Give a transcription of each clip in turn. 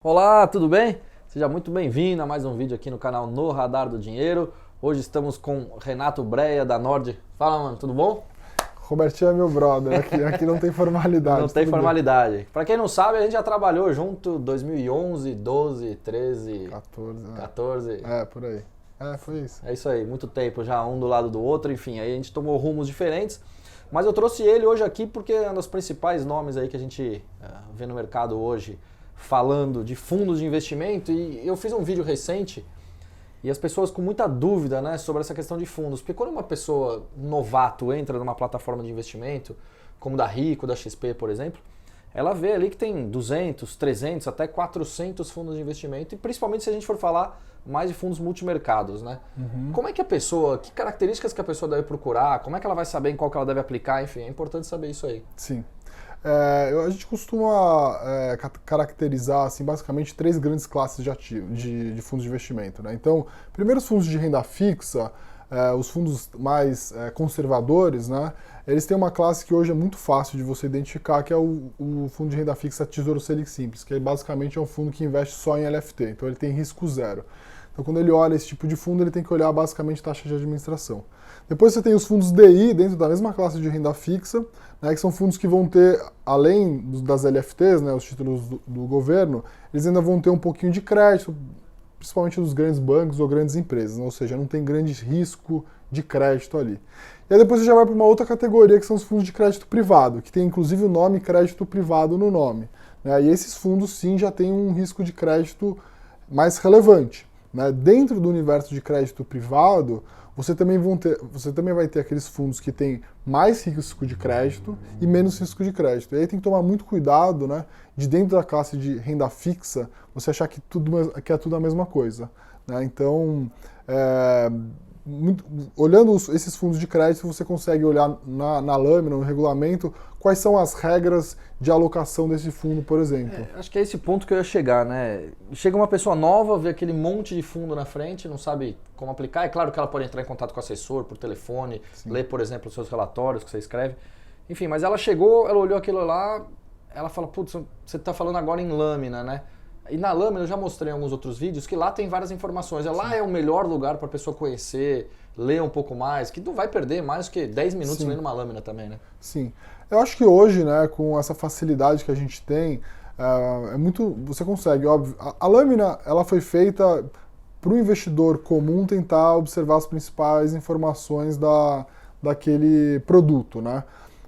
Olá, tudo bem? Seja muito bem-vindo a mais um vídeo aqui no canal No Radar do Dinheiro. Hoje estamos com Renato Breia da Nord. Fala, mano, tudo bom? Robertinho é meu brother, aqui não tem formalidade. Não tem tudo formalidade. Para quem não sabe, a gente já trabalhou junto 2011, 12, 13, bem. 14, né? 14. É, por aí. É, foi isso. É isso aí, muito tempo já um do lado do outro, enfim, aí a gente tomou rumos diferentes. Mas eu trouxe ele hoje aqui porque é um dos principais nomes aí que a gente vê no mercado hoje falando de fundos de investimento, e eu fiz um vídeo recente e as pessoas com muita dúvida, né, sobre essa questão de fundos. Porque quando uma pessoa novato entra numa plataforma de investimento, como da Rico, da XP, por exemplo, ela vê ali que tem 200, 300, até 400 fundos de investimento, e principalmente se a gente for falar mais de fundos multimercados, né? Como é que a pessoa, que características que a pessoa deve procurar, como é que ela vai saber em qual que ela deve aplicar, enfim, é importante saber isso aí. Sim. A gente costuma caracterizar assim, basicamente três grandes classes de ativos, de fundos de investimento, né? Então, primeiro os fundos de renda fixa, os fundos mais conservadores, né? Eles têm uma classe que hoje é muito fácil de você identificar, que é o fundo de renda fixa Tesouro Selic Simples, que basicamente é um fundo que investe só em LFT, então ele tem risco zero. Então, quando ele olha esse tipo de fundo, ele tem que olhar basicamente taxa de administração. Depois você tem os fundos DI, dentro da mesma classe de renda fixa, né, que são fundos que vão ter, além das LFTs, né, os títulos do governo, eles ainda vão ter um pouquinho de crédito, principalmente dos grandes bancos ou grandes empresas, né, ou seja, não tem grande risco de crédito ali. E aí depois você já vai para uma outra categoria, que são os fundos de crédito privado, que tem inclusive o nome crédito privado no nome, né, e esses fundos sim já têm um risco de crédito mais relevante, né. Dentro do universo de crédito privado, você também vai ter aqueles fundos que têm mais risco de crédito e menos risco de crédito. E aí tem que tomar muito cuidado, né, de dentro da classe de renda fixa, você achar que é tudo a mesma coisa, né? Então, olhando esses fundos de crédito, você consegue olhar na lâmina, no regulamento, quais são as regras de alocação desse fundo, por exemplo. Acho que é esse ponto que eu ia chegar, né? Chega uma pessoa nova, vê aquele monte de fundo na frente, não sabe como aplicar. É claro que ela pode entrar em contato com o assessor por telefone, Sim. ler, por exemplo, os seus relatórios que você escreve. Enfim, mas ela chegou, ela olhou aquilo lá, ela fala, putz, você está falando agora em lâmina, né? E na lâmina eu já mostrei em alguns outros vídeos que lá tem várias informações. Lá é o melhor lugar para a pessoa conhecer, ler um pouco mais, que não vai perder mais do que 10 minutos Sim. lendo uma lâmina também, né? Sim. Eu acho que hoje, né, com essa facilidade que a gente tem, você consegue, óbvio. A lâmina, ela foi feita para o investidor comum tentar observar as principais informações daquele produto, né?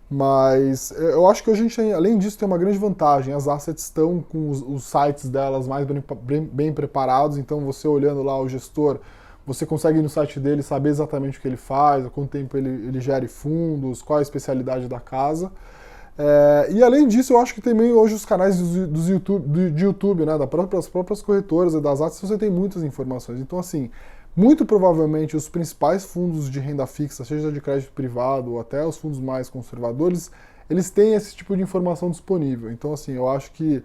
Mas eu acho que hoje a gente tem, além disso, tem uma grande vantagem. As assets estão com os sites delas mais bem preparados, então você olhando lá o gestor, você consegue ir no site dele saber exatamente o que ele faz, há quanto tempo ele gere fundos, qual a especialidade da casa. E além disso, eu acho que também hoje os canais de YouTube, né, das próprias corretoras e das assets, você tem muitas informações. Então, assim, muito provavelmente os principais fundos de renda fixa, seja de crédito privado ou até os fundos mais conservadores, eles têm esse tipo de informação disponível. Então, assim, eu acho que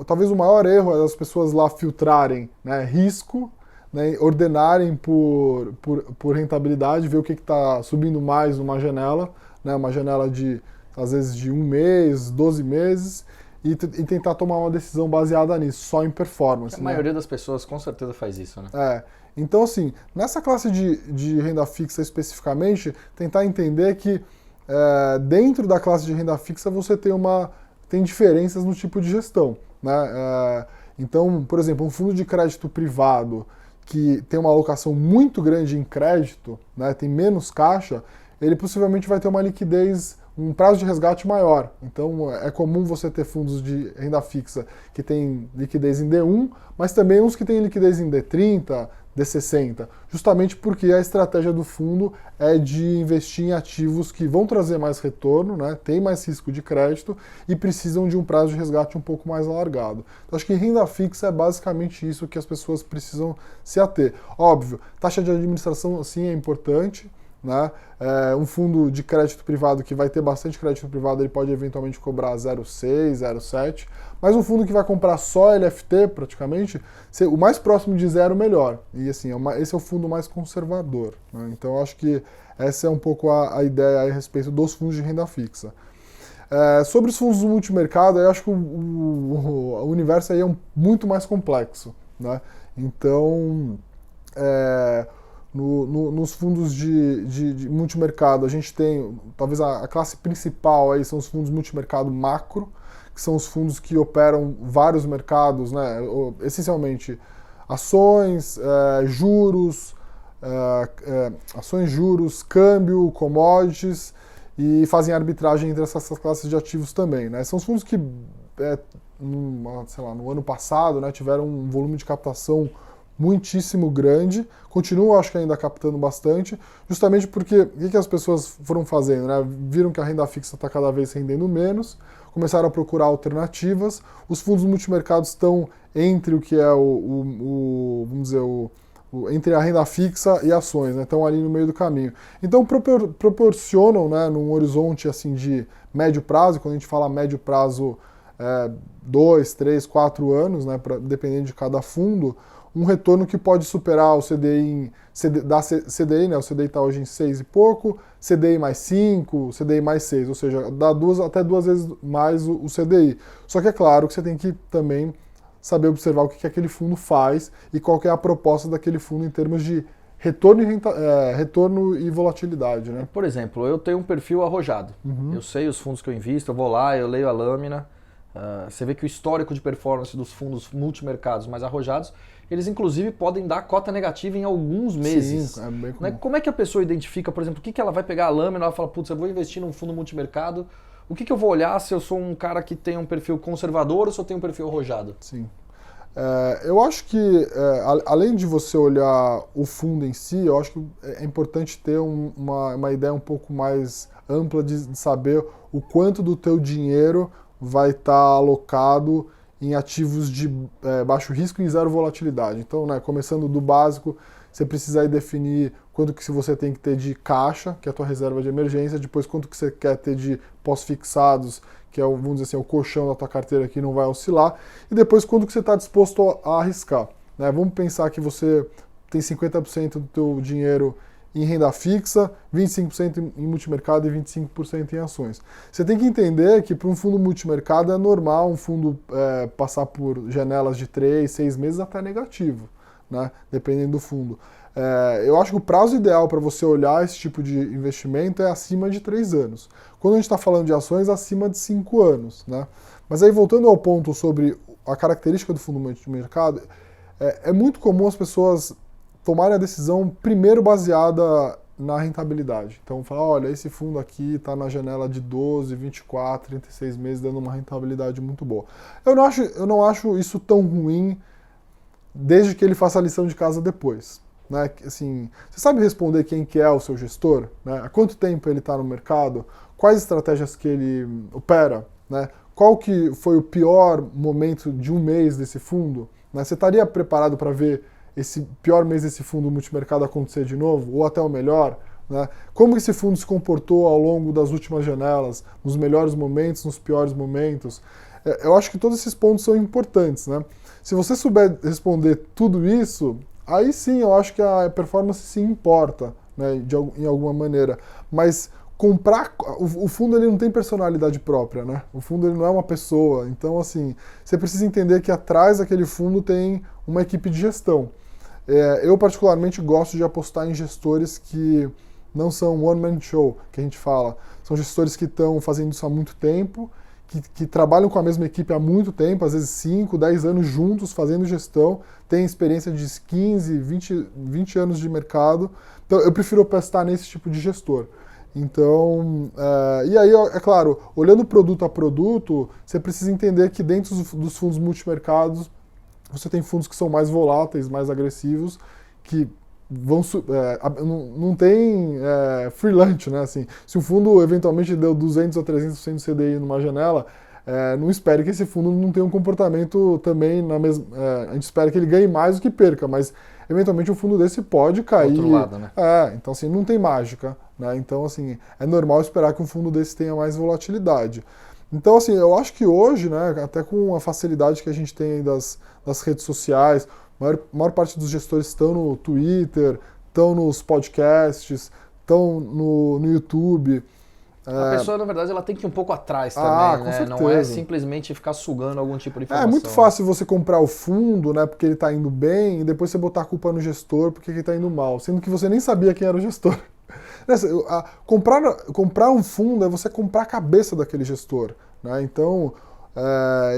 talvez o maior erro é as pessoas lá filtrarem, né, risco, né, ordenarem por rentabilidade, ver o que está subindo mais numa janela, né, uma janela de, às vezes, de 1 mês, 12 meses, e tentar tomar uma decisão baseada nisso, só em performance. A maioria das pessoas com certeza faz isso, né? Então, assim, nessa classe de renda fixa especificamente, tentar entender que dentro da classe de renda fixa você tem diferenças no tipo de gestão, né? Então, por exemplo, um fundo de crédito privado que tem uma alocação muito grande em crédito, né, tem menos caixa, ele possivelmente vai ter uma liquidez, um prazo de resgate maior. Então é comum você ter fundos de renda fixa que tem liquidez em D1, mas também uns que têm liquidez em D30, D60, justamente porque a estratégia do fundo é de investir em ativos que vão trazer mais retorno, né, tem mais risco de crédito e precisam de um prazo de resgate um pouco mais alargado. Então acho que renda fixa é basicamente isso que as pessoas precisam se ater. Óbvio, taxa de administração sim é importante, né? Um fundo de crédito privado que vai ter bastante crédito privado, ele pode eventualmente cobrar 0,6, 0,7, mas um fundo que vai comprar só LFT, praticamente, o mais próximo de zero, melhor. E assim, esse é o fundo mais conservador, né? Então, eu acho que essa é um pouco a ideia a respeito dos fundos de renda fixa. Sobre os fundos do multimercado, eu acho que o universo aí é muito mais complexo, né? Então, nos fundos de multimercado, a gente tem, talvez a classe principal aí são os fundos multimercado macro, que são os fundos que operam vários mercados, né? Essencialmente ações, juros, câmbio, commodities, e fazem arbitragem entre essas classes de ativos também, né? São os fundos que, no ano passado, né, tiveram um volume de captação muitíssimo grande, continuam, acho que ainda captando bastante, justamente porque o que as pessoas foram fazendo, né? Viram que a renda fixa está cada vez rendendo menos, começaram a procurar alternativas, os fundos multimercados estão entre o que é entre a renda fixa e ações, né? Estão ali no meio do caminho. Então proporcionam, né, num horizonte assim de médio prazo, quando a gente fala médio prazo, 2, 3, 4 anos, né, dependendo de cada fundo, um retorno que pode superar o CDI, CDI, né, o CDI está hoje em 6 e pouco, CDI mais 5, CDI mais 6, ou seja, dá até duas vezes mais o CDI. Só que é claro que você tem que também saber observar o que aquele fundo faz e qual que é a proposta daquele fundo em termos de retorno e volatilidade, né? Por exemplo, eu tenho um perfil arrojado. Eu sei os fundos que eu invisto, eu vou lá, eu leio a lâmina. Você vê que o histórico de performance dos fundos multimercados mais arrojados, eles inclusive podem dar cota negativa em alguns meses. Sim, é bem comum. Né? Como é que a pessoa identifica, por exemplo, o que ela vai pegar a lâmina e ela fala, putz, eu vou investir num fundo multimercado, o que eu vou olhar se eu sou um cara que tem um perfil conservador ou se eu tenho um perfil arrojado? Sim. Eu acho que, além de você olhar o fundo em si, eu acho que é importante ter uma ideia um pouco mais ampla de saber o quanto do teu dinheiro vai estar alocado em ativos de baixo risco e zero volatilidade. Então, né, começando do básico, você precisa aí definir quanto que você tem que ter de caixa, que é a tua reserva de emergência, depois quanto que você quer ter de pós-fixados, que é, vamos dizer assim, o colchão da tua carteira que não vai oscilar, e depois quanto que você está disposto a arriscar. Né? Vamos pensar que você tem 50% do teu dinheiro em renda fixa, 25% em multimercado e 25% em ações. Você tem que entender que para um fundo multimercado é normal um fundo passar por janelas de 3, 6 meses até negativo, né? Dependendo do fundo. Eu acho que o prazo ideal para você olhar esse tipo de investimento é acima de 3 anos. Quando a gente está falando de ações, acima de 5 anos. Né? Mas aí, voltando ao ponto sobre a característica do fundo multimercado, é muito comum as pessoas tomarem a decisão primeiro baseada na rentabilidade. Então, falar, olha, esse fundo aqui está na janela de 12, 24, 36 meses, dando uma rentabilidade muito boa. Eu não acho isso tão ruim, desde que ele faça a lição de casa depois. Né? Assim, você sabe responder quem que é o seu gestor? Né? Há quanto tempo ele está no mercado? Quais estratégias que ele opera? Né? Qual que foi o pior momento de um mês desse fundo? Né? Você estaria preparado para ver esse pior mês desse fundo multimercado acontecer de novo? Ou até o melhor? Né? Como esse fundo se comportou ao longo das últimas janelas? Nos melhores momentos, nos piores momentos? Eu acho que todos esses pontos são importantes. Né? Se você souber responder tudo isso, aí sim eu acho que a performance sim importa, né, em alguma maneira. Mas comprar... O fundo ele não tem personalidade própria, né? O fundo ele não é uma pessoa. Então, assim, você precisa entender que atrás daquele fundo tem uma equipe de gestão. Eu, particularmente, gosto de apostar em gestores que não são one-man show, que a gente fala. São gestores que estão fazendo isso há muito tempo, que trabalham com a mesma equipe há muito tempo, às vezes 5, 10 anos juntos fazendo gestão, têm experiência de 15, 20 anos de mercado. Então, eu prefiro apostar nesse tipo de gestor. Então, e aí, é claro, olhando produto a produto, você precisa entender que dentro dos fundos multimercados, você tem fundos que são mais voláteis, mais agressivos, que não tem free lunch, né? Assim, se o fundo eventualmente deu 200 ou 300% do CDI numa janela, não espere que esse fundo não tenha um comportamento também na mesma... a gente espera que ele ganhe mais do que perca, mas eventualmente um fundo desse pode cair. Outro lado, né? Então assim, não tem mágica, né? Então assim, é normal esperar que um fundo desse tenha mais volatilidade. Então assim, eu acho que hoje, né, até com a facilidade que a gente tem aí das redes sociais, a maior parte dos gestores estão no Twitter, estão nos podcasts, estão no YouTube. A pessoa, na verdade, ela tem que ir um pouco atrás também, com né? certeza. Não é simplesmente ficar sugando algum tipo de informação. É muito fácil você comprar o fundo, né, porque ele está indo bem, e depois você botar a culpa no gestor porque ele está indo mal, sendo que você nem sabia quem era o gestor. Comprar um fundo é você comprar a cabeça daquele gestor, né? Então,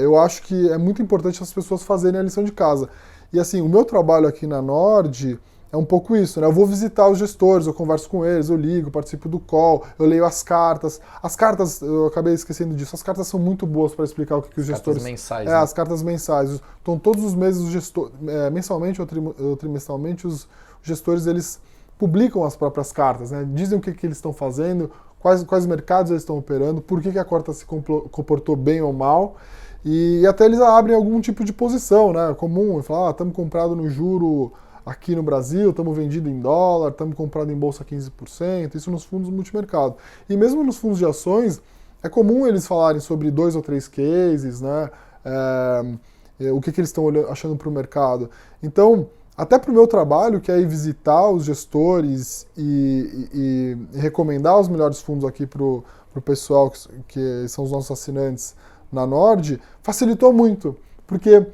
eu acho que é muito importante as pessoas fazerem a lição de casa. E assim, o meu trabalho aqui na Nord é um pouco isso, né? Eu vou visitar os gestores, eu converso com eles, eu ligo, participo do call, eu leio as cartas. As cartas, eu acabei esquecendo disso, as cartas são muito boas para explicar o que os gestores... Cartas mensais, né? As cartas mensais. Então, todos os meses, os gestores, mensalmente ou trimestralmente, os gestores, eles publicam as próprias cartas, né? Dizem o que eles estão fazendo, quais mercados eles estão operando, por que a cota se comportou bem ou mal. E até eles abrem algum tipo de posição, né? Comum, falar, estamos comprados no juro aqui no Brasil, estamos vendidos em dólar, estamos comprados em bolsa 15%, isso nos fundos multimercado. E mesmo nos fundos de ações, é comum eles falarem sobre 2 ou 3 cases, né? O que eles estão achando para o mercado. Então, até para o meu trabalho, que é ir visitar os gestores e recomendar os melhores fundos aqui para o pessoal que são os nossos assinantes na Nord, facilitou muito, porque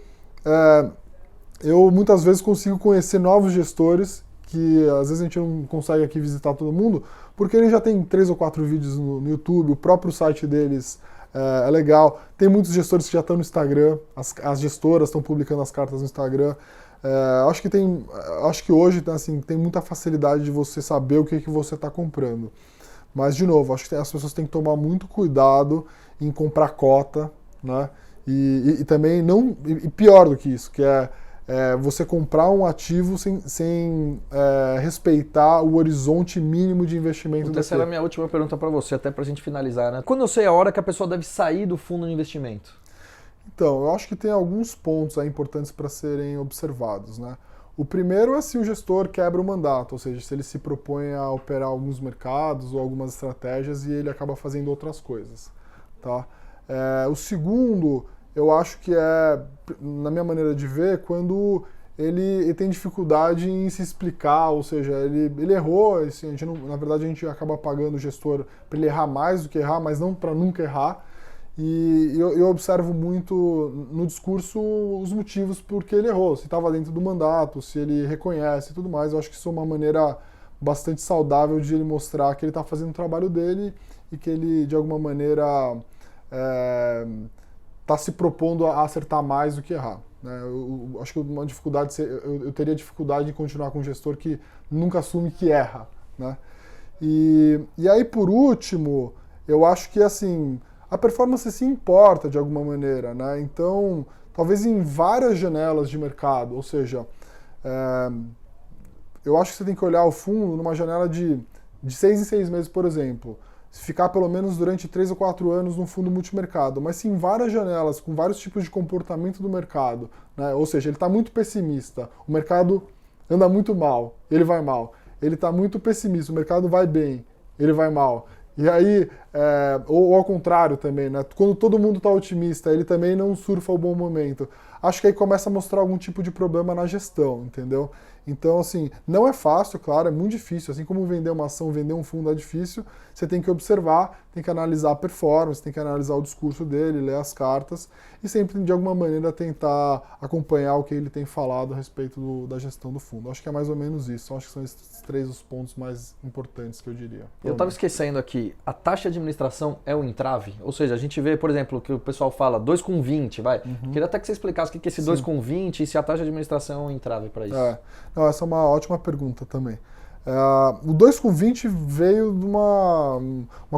eu muitas vezes consigo conhecer novos gestores que às vezes a gente não consegue aqui visitar todo mundo, porque eles já tem 3 ou 4 vídeos no YouTube, o próprio site deles é legal, tem muitos gestores que já estão no Instagram, as gestoras estão publicando as cartas no Instagram. Acho que hoje assim, tem muita facilidade de você saber o que você está comprando. Mas, de novo, acho que as pessoas têm que tomar muito cuidado em comprar cota, né? E também não. E pior do que isso, que é você comprar um ativo sem respeitar o horizonte mínimo de investimento. Essa era a minha última pergunta para você, até para a gente finalizar, né? Quando eu sei a hora que a pessoa deve sair do fundo de investimento? Então, eu acho que tem alguns pontos aí importantes para serem observados, né? O primeiro é se o gestor quebra o mandato, ou seja, se ele se propõe a operar alguns mercados ou algumas estratégias e ele acaba fazendo outras coisas, tá? O segundo, eu acho que na minha maneira de ver, quando ele tem dificuldade em se explicar, ou seja, ele errou, assim, na verdade a gente acaba pagando o gestor para ele errar mais do que errar, mas não para nunca errar. E eu observo muito no discurso os motivos por que ele errou, se estava dentro do mandato, se ele reconhece e tudo mais. Eu acho que isso é uma maneira bastante saudável de ele mostrar que ele está fazendo o trabalho dele e que ele, de alguma maneira, está se propondo a acertar mais do que errar, né? Eu acho que uma dificuldade, eu teria dificuldade em continuar com um gestor que nunca assume que erra, né? E aí, por último, eu acho que, assim, a performance se importa de alguma maneira, né? Então, talvez em várias janelas de mercado, ou seja, eu acho que você tem que olhar o fundo numa janela de 6 em 6 meses, por exemplo. Ficar pelo menos durante 3 ou 4 anos num fundo multimercado, mas sim várias janelas, com vários tipos de comportamento do mercado, né? Ou seja, ele está muito pessimista, o mercado anda muito mal, ele vai mal. Ele está muito pessimista, o mercado vai bem, ele vai mal. E aí, ou ao contrário também, né? Quando todo mundo está otimista, ele também não surfa o bom momento. Acho que aí começa a mostrar algum tipo de problema na gestão, entendeu? Então, assim, não é fácil, claro, é muito difícil. Assim como vender uma ação, vender um fundo é difícil, você tem que observar, tem que analisar a performance, tem que analisar o discurso dele, ler as cartas e sempre, de alguma maneira, tentar acompanhar o que ele tem falado a respeito da gestão do fundo. Acho que é mais ou menos isso. Acho que são esses 3 os pontos mais importantes que eu diria. Eu estava esquecendo aqui, a taxa de administração é o entrave? Ou seja, a gente vê, por exemplo, que o pessoal fala 2,20, vai. Queria até que você explicasse o que é esse 2,20 e se a taxa de administração é um entrave para isso. Não, essa é uma ótima pergunta também. O 2,20 veio de uma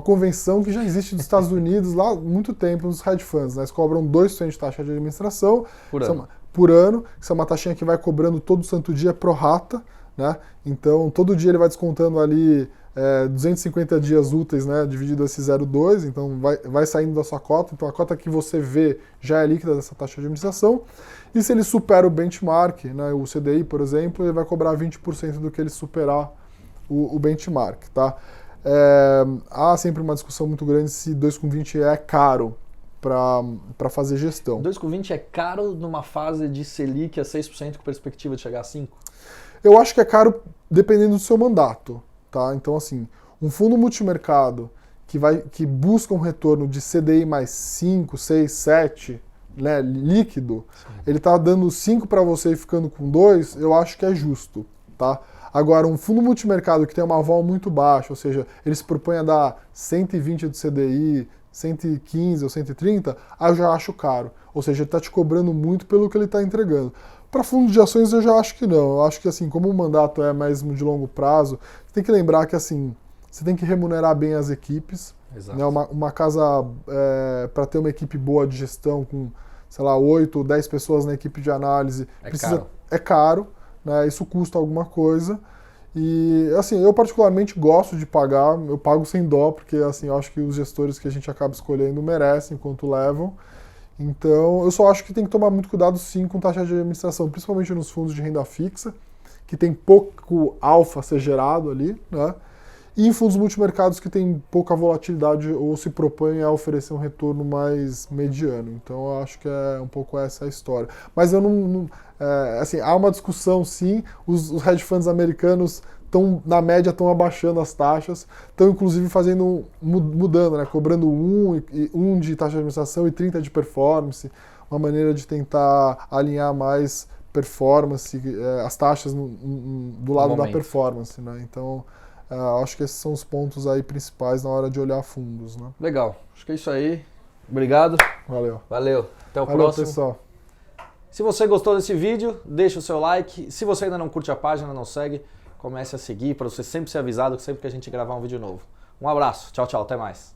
convenção que já existe nos Estados Unidos lá há muito tempo, nos hedge funds, né? Eles cobram 2% de taxa de administração por ano, isso é uma taxinha que vai cobrando todo santo dia pro rata, né? Então, todo dia ele vai descontando ali 250 dias úteis, né, dividido esse 0,2, então vai saindo da sua cota, então a cota que você vê já é líquida dessa taxa de administração, e se ele supera o benchmark, né, o CDI, por exemplo, ele vai cobrar 20% do que ele superar o benchmark, tá? Há sempre uma discussão muito grande se 2,20 é caro para fazer gestão. 2,20 é caro numa fase de Selic a 6% com perspectiva de chegar a 5%? Eu acho que é caro dependendo do seu mandato. Tá? Então, assim, um fundo multimercado que busca um retorno de CDI mais 5, 6, 7, né, líquido, ele está dando 5 para você e ficando com 2, eu acho que é justo, tá? Agora, um fundo multimercado que tem uma vol muito baixa, ou seja, ele se propõe a dar 120 do CDI, 115 ou 130, aí eu já acho caro. Ou seja, ele está te cobrando muito pelo que ele está entregando. Para fundo de ações eu já acho que não. Eu acho que assim, como o mandato é mesmo de longo prazo, você tem que lembrar que assim, você tem que remunerar bem as equipes. Exato. Né? Uma casa, para ter uma equipe boa de gestão com, sei lá, 8 ou 10 pessoas na equipe de análise, é caro, né? Isso custa alguma coisa. E, assim, eu particularmente gosto de pagar, eu pago sem dó, porque, assim, eu acho que os gestores que a gente acaba escolhendo merecem enquanto levam. Então, eu só acho que tem que tomar muito cuidado, sim, com taxa de administração, principalmente nos fundos de renda fixa, que tem pouco alfa a ser gerado ali, né? E em fundos multimercados que tem pouca volatilidade ou se propõem a oferecer um retorno mais mediano. Então, eu acho que é um pouco essa a história. Mas eu assim, há uma discussão, sim. Os hedge funds americanos na média, estão abaixando as taxas, estão inclusive mudando, né? Cobrando 1 de taxa de administração e 30 de performance, uma maneira de tentar alinhar mais performance, as taxas do lado da performance, né? Então, acho que esses são os pontos aí principais na hora de olhar fundos, né? Legal, acho que é isso aí. Obrigado. Valeu. Valeu. Até o próximo. Pessoal. Se você gostou desse vídeo, deixa o seu like. Se você ainda não curte a página, não segue, comece a seguir para você sempre ser avisado sempre que a gente gravar um vídeo novo. Um abraço, tchau, tchau, até mais.